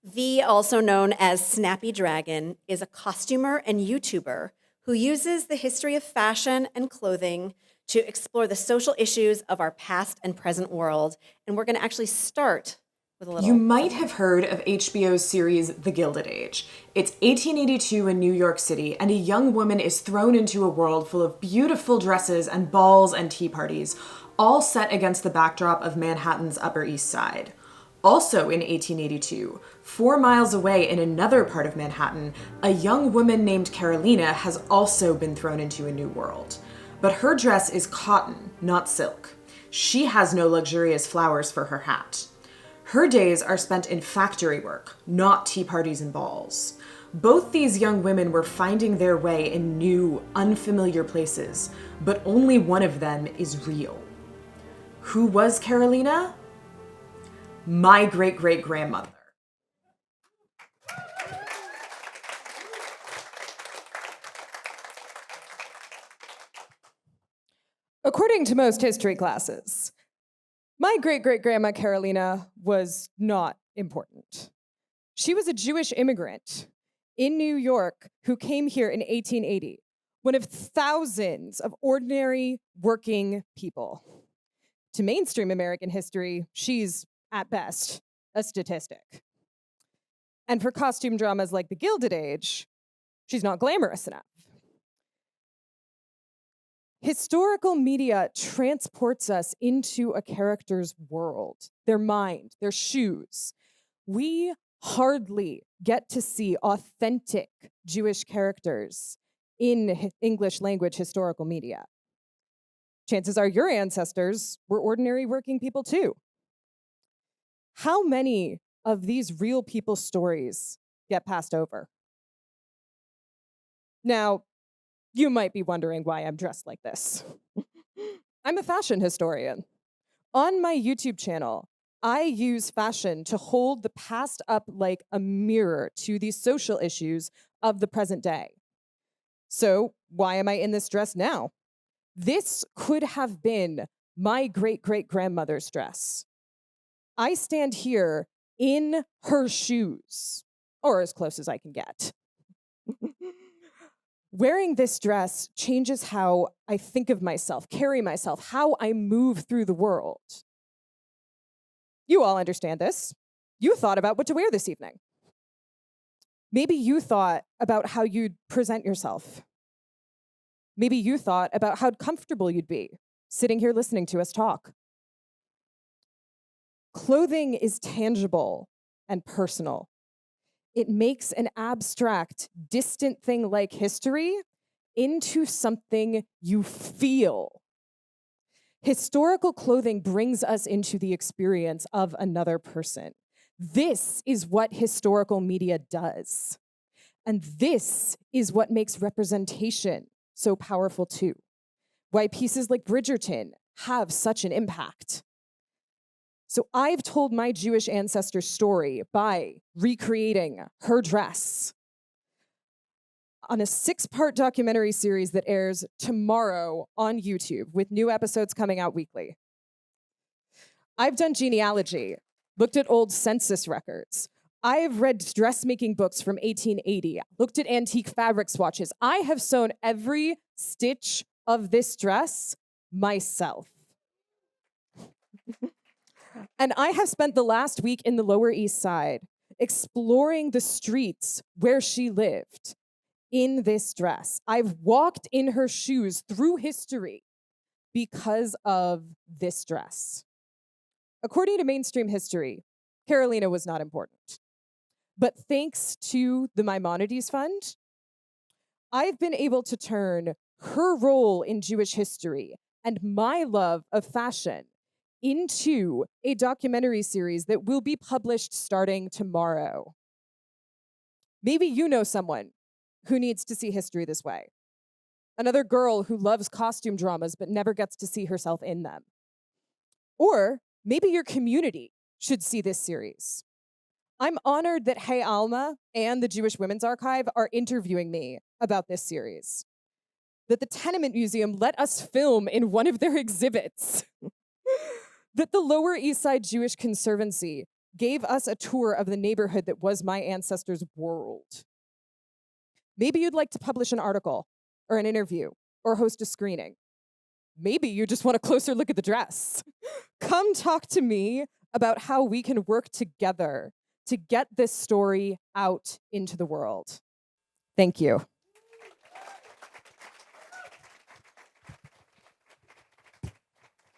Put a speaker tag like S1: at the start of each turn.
S1: V, also known as SnappyDragon, is a costumer and YouTuber who uses the history of fashion and clothing to explore the social issues of our past and present world. And we're going to actually start with a
S2: You
S1: little.
S2: might have heard of HBO's series The Gilded Age. It's 1882 in New York City, and a young woman is thrown into a world full of beautiful dresses and balls and tea parties, all set against the backdrop of Manhattan's Upper East Side. Also in 1882, 4 miles away in another part of Manhattan, a young woman named Carolina has also been thrown into a new world. But her dress is cotton, not silk. She has no luxurious flowers for her hat. Her days are spent in factory work, not tea parties and balls. Both these young women were finding their way in new, unfamiliar places, but only one of them is real. Who was Carolina? My great-great-grandmother.
S3: According to most history classes, my great-great-grandma Carolina was not important. She was a Jewish immigrant in New York who came here in 1880, one of thousands of ordinary working people. To mainstream American history, she's, at best, a statistic. And for costume dramas like The Gilded Age, she's not glamorous enough. Historical media transports us into a character's world, their mind, their shoes. We hardly get to see authentic Jewish characters in English language historical media. Chances are your ancestors were ordinary working people too. How many of these real people stories get passed over? Now, you might be wondering why I'm dressed like this. I'm a fashion historian. On my YouTube channel, I use fashion to hold the past up like a mirror to the social issues of the present day. So, why am I in this dress now? This could have been my great-great-grandmother's dress. I stand here in her shoes, or as close as I can get. Wearing this dress changes how I think of myself, carry myself, how I move through the world. You all understand this. You thought about what to wear this evening. Maybe you thought about how you'd present yourself. Maybe you thought about how comfortable you'd be sitting here listening to us talk. Clothing is tangible and personal. It makes an abstract, distant thing like history into something you feel. Historical clothing brings us into the experience of another person. This is what historical media does. And this is what makes representation so powerful too. Why pieces like Bridgerton have such an impact. So I've told my Jewish ancestor's story by recreating her dress on a 6-part documentary series that airs tomorrow on YouTube, with new episodes coming out weekly. I've done genealogy, looked at old census records. I've read dressmaking books from 1880, looked at antique fabric swatches. I have sewn every stitch of this dress myself. And I have spent the last week in the Lower East Side exploring the streets where she lived in this dress. I've walked in her shoes through history because of this dress. According to mainstream history, Carolina was not important. But thanks to the Maimonides Fund, I've been able to turn her role in Jewish history and my love of fashion into a documentary series that will be published starting tomorrow. Maybe you know someone who needs to see history this way. Another girl who loves costume dramas but never gets to see herself in them. Or maybe your community should see this series. I'm honored that Hey Alma and the Jewish Women's Archive are interviewing me about this series. That the Tenement Museum let us film in one of their exhibits. That the Lower East Side Jewish Conservancy gave us a tour of the neighborhood that was my ancestors' world. Maybe you'd like to publish an article or an interview or host a screening. Maybe you just want a closer look at the dress. Come talk to me about how we can work together to get this story out into the world. Thank you.